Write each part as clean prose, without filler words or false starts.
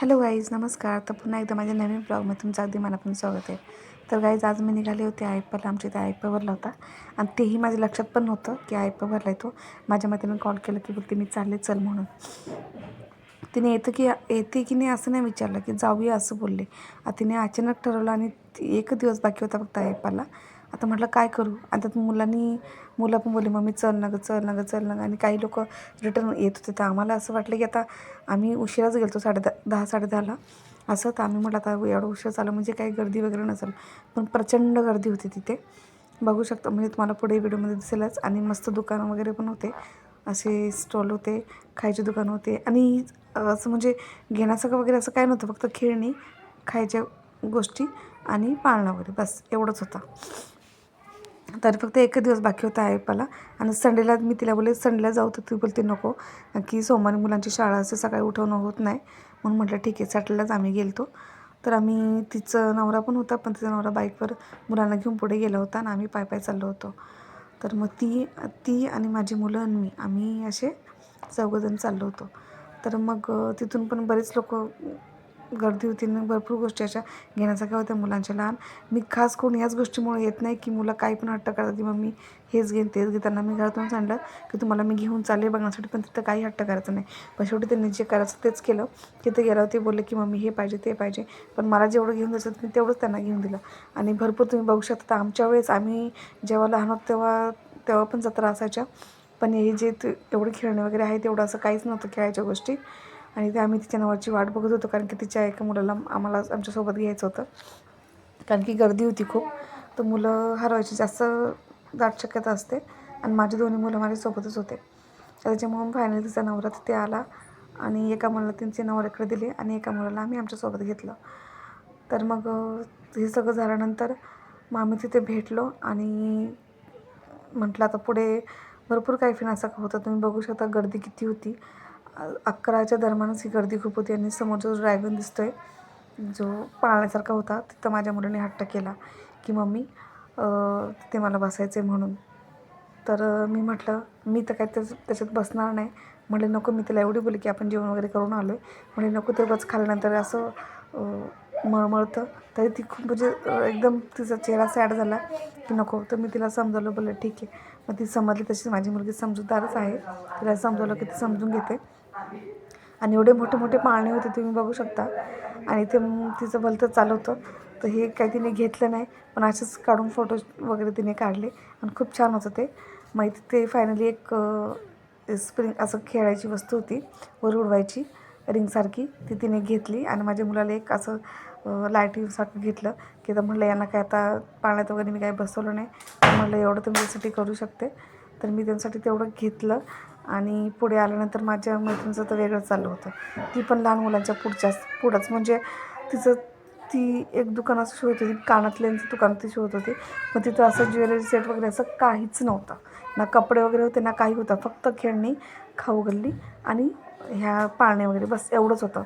Hello guys, नमस्कार. तर पुन्हा एकदा माझ्या नवीन ब्लॉगमध्ये तुमचं अगदी मनापासून स्वागत आहे. तर गाईज, आज मी निघाले होते आयप्पाला. आमच्या इथे आयप्पा भरला होता आणि तेही माझ्या लक्षात पण नव्हतं की आयप्पा भरला आहे. तो माझ्या मैत्रिणीने कॉल केला की बोलते मी चालले चल म्हणून. तिने येते की नाही असं नाही विचारलं, की जाऊया असं बोलले. तिने अचानक ठरवलं आणि एक दिवस बाकी होता फक्त आयप्पाला. आता म्हटलं काय करू. आणि त्यात मुलं पण बोलली मम्मी चल ना गं, चल ना गं, चल ना गं. आणि काही लोक रिटर्न येत होते. तर आम्हाला असं वाटलं की आता आम्ही उशिराच गेलो 10:30 10:30ला असं. तर आम्ही म्हटलं आता एवढं उशीर झालं म्हणजे काही गर्दी वगैरे नसेल, पण प्रचंड गर्दी होती तिथे. बघू शकता म्हणजे तुम्हाला पुढे व्हिडिओमध्ये दिसेलच. आणि मस्त दुकानं वगैरे पण होते, असे स्टॉल होते, खायचे दुकानं होते. आणि असं म्हणजे घेण्यासारखं वगैरे असं काय नव्हतं, फक्त खेळणी, खायच्या गोष्टी आणि पाळणं वगैरे, बस एवढंच होतं. तर फक्त एक दिवस बाकी होता आयप्पाला. आणि संडेला मी तिला बोलले संडेला जाऊ, तर ती बोलते नको, की सोमवारी मुलांची शाळा असते, सकाळी उठवणं होत नाही. म्हणून म्हटलं ठीक आहे, सॅटर्डेलाच आम्ही गेलो. तर आम्ही तिचं नवरा पण होता, पण तिचा नवरा बाईकवर मुलांना घेऊन पुढे गेला होता आणि आम्ही पाय चाललो होतो. तर मग ती आणि माझी मुलं आणि आम्ही असे चौघंजण चाललो होतो. तर मग तिथून पण बरेच लोक गर्दी होती आणि भरपूर गोष्टी अशा घेण्यासारख्या होत्या मुलांच्या लहान. मी खास करून याच गोष्टीमुळे येत नाही की मुलं काही पण हट्ट करतात की मम्मी हेच घेईन तेच घे. त्यांना मी घरातून सांगितलं की तुम्हाला मी घेऊन चालले बघण्यासाठी, पण तिथं काही हट्ट करायचं नाही. पण शेवटी त्यांनी जे करायचं तेच केलं. तिथे गेल्यावर ते बोलले की मम्मी हे पाहिजे ते पाहिजे, पण मला जेवढं घेऊन द्यायचं मी तेवढंच त्यांना घेऊन दिलं. आणि भरपूर तुम्ही बघू शकता, आमच्या वेळेस आम्ही जेव्हा लहान होतो तेव्हा पण जत्रा असायच्या, पण हे जे एवढे खेळणे वगैरे आहे तेवढं असं काहीच नव्हतं खेळायच्या गोष्टी. आणि ते आम्ही तिच्या नावाची वाट बघत होतो, कारण की तिच्या एका मुलाला आम्हाला आमच्यासोबत घ्यायचं होतं, कारण की गर्दी होती खूप. तर मुलं हरवायची जास्त दाट शक्यता असते. आणि माझी दोन्ही मुलं माझ्यासोबतच होते. त्याच्यामुळं फायनली तिचा नवरा तिथे आला आणि एका मुलाला त्यांचे नवऱ्याकडे दिले आणि एका मुलाला आम्ही आमच्यासोबत घेतलं. तर मग हे सगळं झाल्यानंतर मग आम्ही तिथे भेटलो आणि म्हटलं आता पुढे भरपूर काही फिरण्यासारखं होतं. तुम्ही बघू शकता गर्दी किती होती. 11च्या दरम्यानच ही गर्दी खूप होती. आणि समोरचा जो ड्रॅगन दिसतो आहे, जो पाळण्यासारखा होता, तिथं माझ्या मुलाने हट्ट केला की मम्मी तिथे मला बसायचं आहे म्हणून. तर मी म्हटलं मी तर काय त्याच्यात बसणार नाही. म्हटले नको, मी तिला एवढी बोलली की आपण जेवण वगैरे करून आलो आहे. म्हणे नको, ते बस खाल्ल्यानंतर असं मळमळतं. तरी ती खूप म्हणजे एकदम तिचा चेहरा सॅड झाला की नको. तर मी तिला समजावलं, बोललं ठीक आहे. मग ती समजली. तशी माझी मुलगी समजूतदारच आहे, तिला समजावलं की ती समजून घेते. आणि एवढे मोठे मोठे पाळणे होते तुम्ही बघू शकता. आणि ते तिचं भलतं चालू होतं. तर हे काही तिने घेतलं नाही, पण असेच काढून फोटो वगैरे तिने काढले आणि खूप छान होतं ते. मग तिथे फायनली एक स्प्रिंग असं खेळायची वस्तू होती, वर उडवायची रिंगसारखी, ती तिने घेतली. आणि माझ्या मुलाला एक असं लाईटीसारखं घेतलं की तर म्हटलं यांना काय आता पाळण्यात वगैरे मी काही बसवलं नाही, म्हटलं एवढं तर माझ्यासाठी करू शकते. तर मी त्यांच्यासाठी तेवढं घेतलं. आणि पुढे आल्यानंतर माझ्या मैत्रिणीचं तर वेगळं चाललं होतं. ती पण लहान मुलांच्या पुढंच म्हणजे ती एक दुकान असं शोधत होती, कानातल्यांचं दुकान ती शोधत होती. मग तिथं असं ज्वेलरी सेट वगैरे असं काहीच नव्हतं, ना कपडे वगैरे होते ना काही होतं. फक्त खेळणी, खाऊ गल्ली आणि ह्या पाळणे वगैरे, बस एवढंच होतं.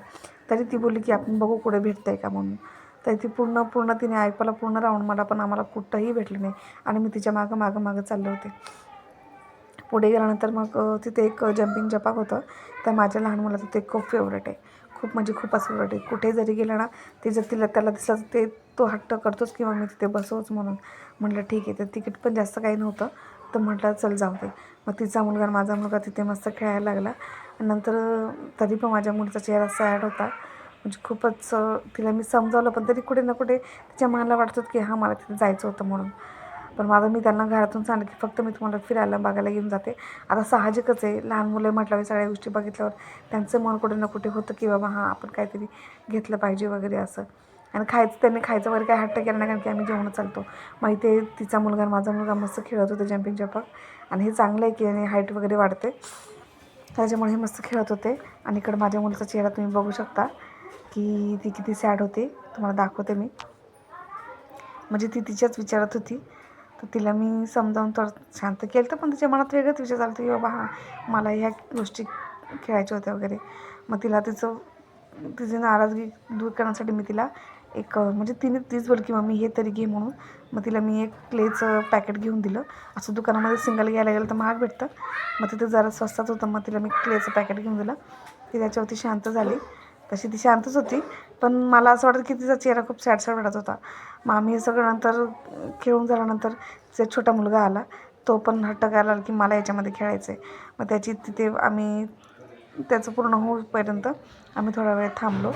तरी ती बोलली की आपण बघू कुठे भेटतं आहे का म्हणून. तर ती पूर्ण तिने आयप्पाला पूर्ण राऊंड मला, पण आम्हाला कुठंही भेटलं नाही. आणि मी तिच्या मागं चालले होते. पुढे गेल्यानंतर मग तिथे एक जम्पिंग जपाक होतं. तर माझ्या लहान मुलाचं ते खूप फेवरेट आहे, खूप म्हणजे खूपच फेवरेट आहे. कुठे जरी गेलं ना, ते जर त्याला दिसलं ते तो हट्ट करतोच किंवा मी तिथे बसवच म्हणून. म्हटलं ठीक आहे. तर तिकीट पण जास्त काही नव्हतं, तर म्हटलं चल जाऊ दे. मग तिचा मुलगा आणि माझा मुलगा तिथे मस्त खेळायला लागला. नंतर तरी पण माझ्या मुलीचा चेहरा सॅड होता, म्हणजे खूपच. तिला मी समजावलं, पण तरी कुठे ना कुठे तिच्या मनाला वाटतं की हां मला तिथे जायचं होतं म्हणून. पण मी त्यांना घरातून सांगितलं की फक्त मी तुम्हाला फिरायला बघायला घेऊन जाते. आता साहजिकच आहे, लहान मुलं म्हटल्यावर सगळ्या गोष्टी बघितल्यावर त्यांचं मन कुठे ना कुठे होतं की बाबा हां आपण काहीतरी घेतलं पाहिजे वगैरे असं. आणि त्यांनी खायचं वगैरे काही हट्ट केला नाही, कारण की आम्ही जेवण चालतो. मग इथे तिचा मुलगा आणि माझा मुलगा मस्त खेळत होते जम्पिंग जपाक. आणि हे चांगलं आहे की आणि हाईट वगैरे वाढते, त्याच्यामुळे हे मस्त खेळत होते. आणि इकडं माझ्या मुलीचा चेहरा तुम्ही बघू शकता की ती किती सॅड होते. तुम्हाला दाखवते मी. म्हणजे ती तिच्याच विचारात होती. तर तिला मी समजावून तर शांत केलं, तर पण तिच्या मनात वेगळंच विचार चालतं की बाबा हां मला ह्या गोष्टी खेळायच्या होत्या वगैरे. मग तिला तिची नाराजगी दूर करण्यासाठी मी तिला एक म्हणजे तीच बोलली की मम्मी हे तरी घे म्हणून. मग तिला मी एक क्लेचं पॅकेट घेऊन दिलं. असं दुकानामध्ये सिंगल घ्यायला गेलं तर महाग भेटतं, मग तिथं जरा स्वस्तात होतं. मग तिला मी क्लेचं पॅकेट घेऊन दिलं. ती त्याच्यावरती शांत झाली. तशी ती शांतच होती, पण मला असं वाटतं की तिचा चेहरा खूप सॅड वाटत होता. मग आम्ही हे सगळं नंतर खेळून झाल्यानंतर तिचा छोटा मुलगा आला. तो पण हट्ट करायला लागला की मला याच्यामध्ये खेळायचं आहे. मग त्याची तिथे आम्ही त्याचं पूर्ण होईपर्यंत आम्ही थोडा वेळ थांबलो.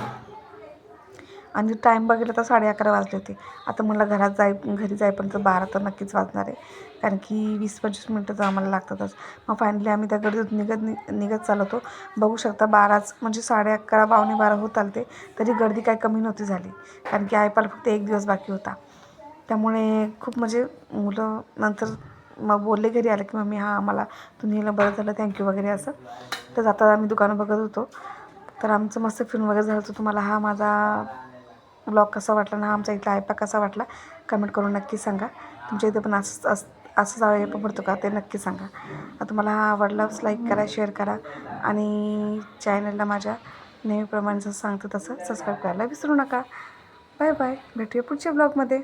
आणि टाईम बघितला तर 11:30 वाजले होते. आता मला घरी जाईपर्यंत 12 तर नक्कीच वाजणार आहे, कारण की 20-25 मिनटं तर आम्हाला लागतातच. मग फायनली आम्ही त्या गर्दीत निघत चाललो होतो. बघू शकता 12च म्हणजे 11:30 पावणे 12 होत आले तरी गर्दी काही कमी नव्हती झाली, कारण की आयपाला फक्त 1 दिवस बाकी होता. त्यामुळे खूप म्हणजे मुलं नंतर मग बोलले घरी आलं की मम्मी हां मला तुम्ही नेलं बरं झालं, थँक्यू वगैरे असं. तर जाता आम्ही दुकानं बघत होतो. तर आमचं मस्त फिरून वगैरे झालं होतं. तुम्हाला हा माझा ब्लॉग कसा वाटला ना, आमचा इथला आयपा कसा वाटला कमेंट करून नक्की सांगा. तुमच्या इथे पण असंच आयपा पडतो का ते नक्की सांगा. तुम्हाला हा आवडलाच लाईक करा, शेअर करा आणि चॅनलला माझ्या नेहमीप्रमाणे जसं सांगतो तसं सबस्क्राईब करायला विसरू नका. बाय बाय, भेटूया पुढच्या ब्लॉगमध्ये.